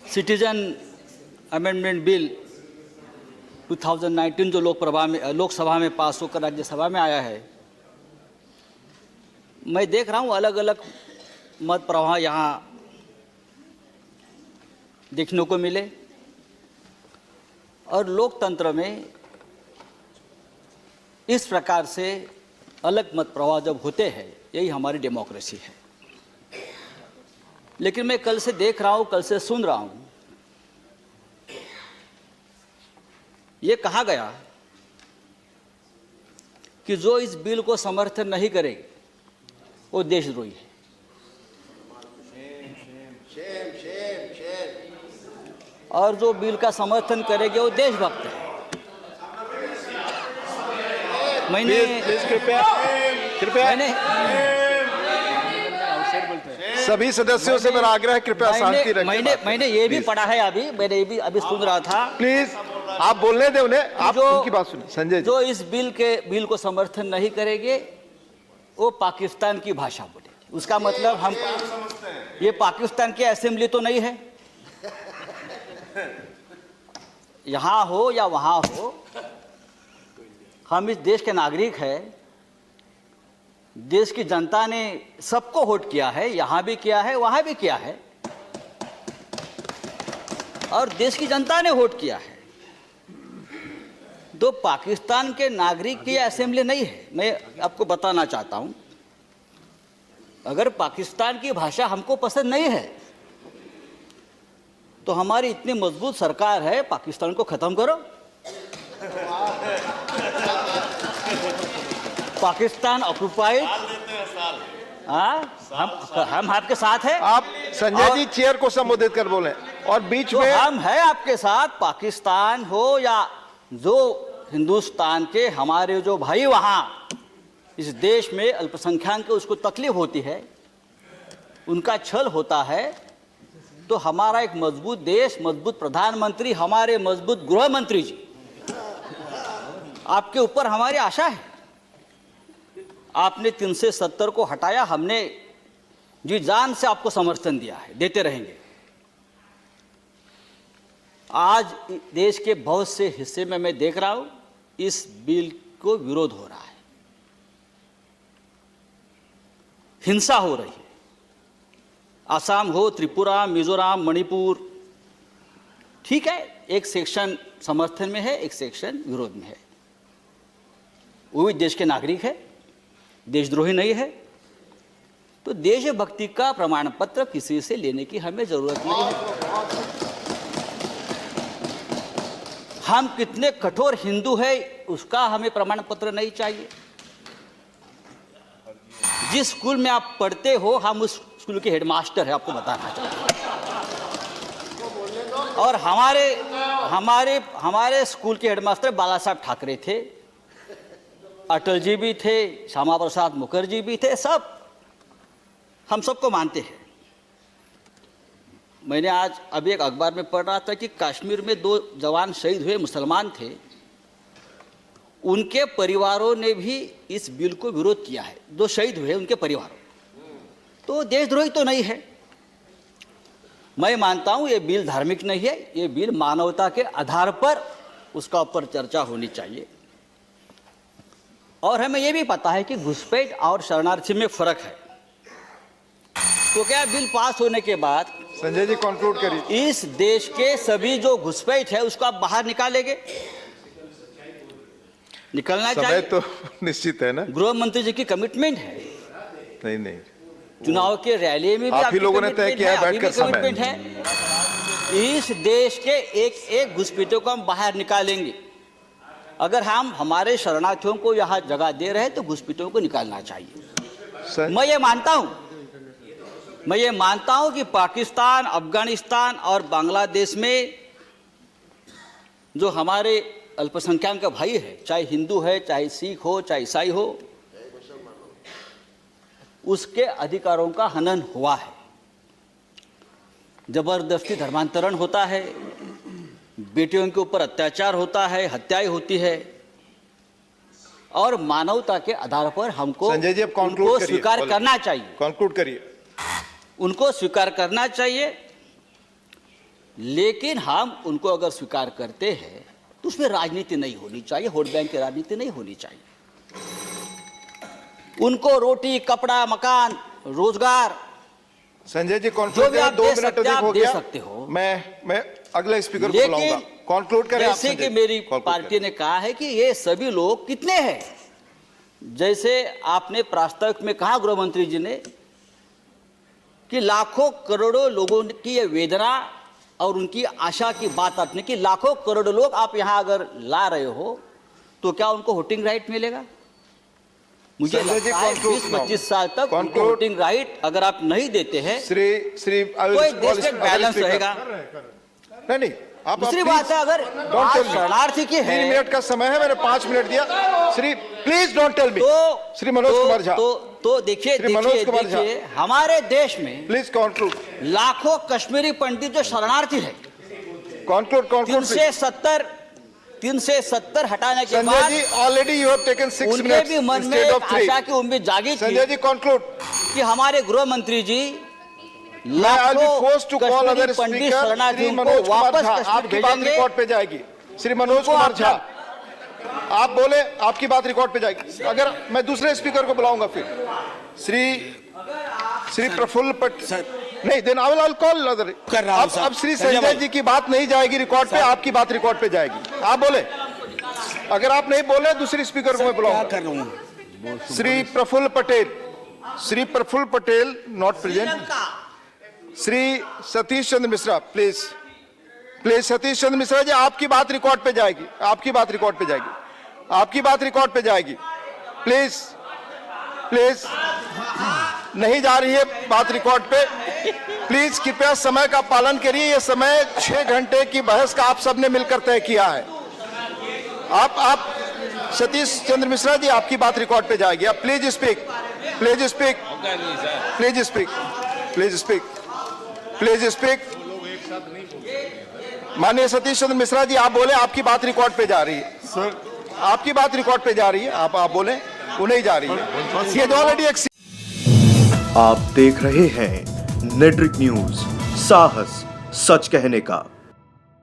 Citizen amendment bill 2019 जो लोकसभा में पास होकर राज्यसभा में आया है, मैं देख रहा हूँ अलग अलग मत प्रवाह यहाँ देखने को मिले। और लोकतंत्र में इस प्रकार से अलग मत प्रवाह जब होते हैं, यही हमारी डेमोक्रेसी है। लेकिन मैं कल से देख रहा हूँ, कल से सुन रहा हूँ, ये कहा गया कि जो इस बिल को समर्थन नहीं करेगी वो देशद्रोही है। और जो बिल का समर्थन करेंगे वो देशभक्त है। मैंने सभी सदस्यों से मेरा आग्रह है, कृपया शांति रखें। मैंने ये भी पढ़ा है, अभी सुन रहा था। प्लीज आप बोलने दें उन्हें, आप उनकी बात सुनिए। संजय जी, जो इस बिल को समर्थन नहीं करेंगे वो पाकिस्तान की भाषा बोलेंगे। उसका मतलब हम ये पाकिस्तान की असेंबली तो नहीं है, यहाँ हो या वहाँ हो, हम इस देश के नागरिक हैं। देश की जनता ने सबको वोट किया है, यहाँ भी किया है, वहाँ भी किया है, और देश की जनता ने वोट किया है। तो पाकिस्तान के नागरिक की असेंबली नहीं है। मैं आपको बताना चाहता हूँ, अगर पाकिस्तान की भाषा हमको पसंद नहीं है तो हमारी इतनी मजबूत सरकार है, पाकिस्तान को खत्म करो। पाकिस्तान ऑक्युपाइड, हम आपके साथ हैं। आप संजय जी चेयर को संबोधित कर बोले और बीच में हम हैं आपके साथ। पाकिस्तान हो या जो हिंदुस्तान के हमारे जो भाई वहाँ इस देश में अल्पसंख्यक के उसको तकलीफ होती है, उनका छल होता है, तो हमारा एक मजबूत देश, मजबूत प्रधानमंत्री, हमारे मजबूत गृह मंत्री जी, आपके ऊपर हमारी आशा है। आपने 370 को हटाया, हमने जी जान से आपको समर्थन दिया है, देते रहेंगे। आज देश के बहुत से हिस्से में मैं देख रहा हूं इस बिल को विरोध हो रहा है, हिंसा हो रही है। आसाम हो, त्रिपुरा, मिजोरम, मणिपुर, ठीक है, एक सेक्शन समर्थन में है, एक सेक्शन विरोध में है। वो भी देश के नागरिक है, देशद्रोही नहीं है। तो देशभक्ति का प्रमाण पत्र किसी से लेने की हमें जरूरत नहीं है। हम कितने कठोर हिंदू है उसका हमें प्रमाण पत्र नहीं चाहिए। जिस स्कूल में आप पढ़ते हो, हम उस स्कूल के हेडमास्टर है, आपको बताना चाहते हैं। और हमारे स्कूल के हेडमास्टर बाला साहब ठाकरे थे, अटल जी भी थे, श्यामा प्रसाद मुखर्जी भी थे, सब हम सबको मानते हैं। मैंने आज अभी एक अखबार में पढ़ रहा था कि कश्मीर में 2 जवान शहीद हुए, मुसलमान थे, उनके परिवारों ने भी इस बिल को विरोध किया है। 2 शहीद हुए उनके परिवारों, तो देशद्रोही तो नहीं है। मैं मानता हूं ये बिल धार्मिक नहीं है, ये बिल मानवता के आधार पर उसका ऊपर चर्चा होनी चाहिए। और हमें ये भी पता है कि घुसपैठ और शरणार्थी में फर्क है। तो क्या बिल पास होने के बाद संजय जी कंक्लूड करिए, इस देश के सभी जो घुसपैठ है उसको आप बाहर निकालेंगे? निकलना चाहिए, तो निश्चित है ना। गृह मंत्री जी की कमिटमेंट है। नहीं, चुनाव के रैली में भी आप ही लोगों ने तय किया है, बैठकर कमिटमेंट है। इस देश के एक घुसपैठियों को हम बाहर निकालेंगे। अगर हम हमारे शरणार्थियों को यहाँ जगह दे रहे हैं तो घुसपैठियों को निकालना चाहिए। मैं ये मानता हूं कि पाकिस्तान, अफगानिस्तान और बांग्लादेश में जो हमारे अल्पसंख्यक का भाई है, चाहे हिंदू है, चाहे सिख हो, चाहे ईसाई हो, उसके अधिकारों का हनन हुआ है। जबरदस्ती धर्मांतरण होता है, बेटियों के ऊपर अत्याचार होता है, हत्याएं होती है, और मानवता के आधार पर हमको उनको स्वीकार करना चाहिए। कंक्लूड करिए। उनको स्वीकार करना चाहिए। लेकिन हम उनको अगर स्वीकार करते हैं तो उसमें राजनीति नहीं होनी चाहिए, वोट बैंक की राजनीति नहीं होनी चाहिए। उनको रोटी, कपड़ा, मकान, रोजगार संजय जी जो कॉन्क्लूड भी करें, आप 2 दे मिनट सकते अधिक हैं, हो आप दे गया। सकते हो। मैं अगले स्पीकर को लेकिन बुलाऊंगा। कॉन्क्लूड करें आप जैसे संजय कि जी। मेरी Conclude पार्टी करें। ने कहा है कि ये सभी लोग कितने हैं, जैसे आपने प्रास्ताविक में कहा गृह मंत्री जी ने कि लाखों करोड़ों लोगों की ये वेदना और उनकी आशा की बात आपने की, लाखों करोड़ों लोग आप यहां अगर ला रहे हो तो क्या उनको वोटिंग राइट मिलेगा? मुझे संजय जी, लगता है conclude 20-25 साल तक उनको Conclude. वोटिंग राइट अगर आप नहीं देते हैं श्री तो एक देश में बैलेंस रहेगा। नहीं आप दूसरी please बात है, अगर don't आज tell me. शरणार्थी की 3 है मिनट का समय है, मैंने 5 मिनट दिया। Shri please don't tell me. तो श्री मनोज कुमार झा, तो देखिए श्री मनोज देखिए कुमार झा। देखिए हमारे देश में प्लीज कॉन्क्लूड लाखों कश्मीरी पंडित जो शरणार्थी है, कॉन्क्लूड 370 हटाने के संजय बाद जी ऑलरेडी यू हैव टेकन 6 उनके मिनट्स भी मन में इंस्टेड एक ऑफ 3। आशा की उम्मीद जागी थी संजय जी कॉन्क्लूड। कि हमारे गृह मंत्री जी I'll be लाखों forced to call Kashmiri other Pandit speaker, Shri शरणार्थियों को मनोज कुमार वापस झा। कश्मीर आपकी बात भेजेंगे। रिकॉर्ड पे जाएगी। श्री मनोज कुमार झा, आप बोले, आपकी बात रिकॉर्ड पे जाएगी। अगर मैं दूसरे स्पीकर को बुलाऊंगा फिर श्री प्रफुल्ल पटेल नहीं, then I will call other. कर रहा हूं सर। अब श्री संजय जी की बात नहीं जाएगी रिकॉर्ड पे, आपकी बात रिकॉर्ड पे जाएगी। आप बोले, अगर आप नहीं बोले दूसरी स्पीकर को मैं क्या बुलाऊंगा। कर रहा हूं? Shri Praful Patel not present. Shri Satish Chandra Mishra, please Satish Chandra Mishra ji, आपकी बात रिकॉर्ड पे जाएगी। आपकी बात रिकॉर्ड पे जाएगी। प्लीज नहीं जा रही है बात रिकॉर्ड पे। प्लीज कृपया समय का पालन करिए। ये समय 6 घंटे की बहस का आप सबने मिलकर तय किया है। आप सतीश चंद्र मिश्रा जी, आपकी बात रिकॉर्ड पे जाएगी। आप प्लीज स्पीक। माननीय सतीश चंद्र मिश्रा जी, आप बोले, आपकी बात रिकॉर्ड पे जा रही है। सर, आपकी बात रिकॉर्ड पे जा रही है। आप बोले, वो नहीं जा रही है। ये ऑलरेडी एक। आप देख रहे हैं नेट्रिक न्यूज, साहस सच कहने का।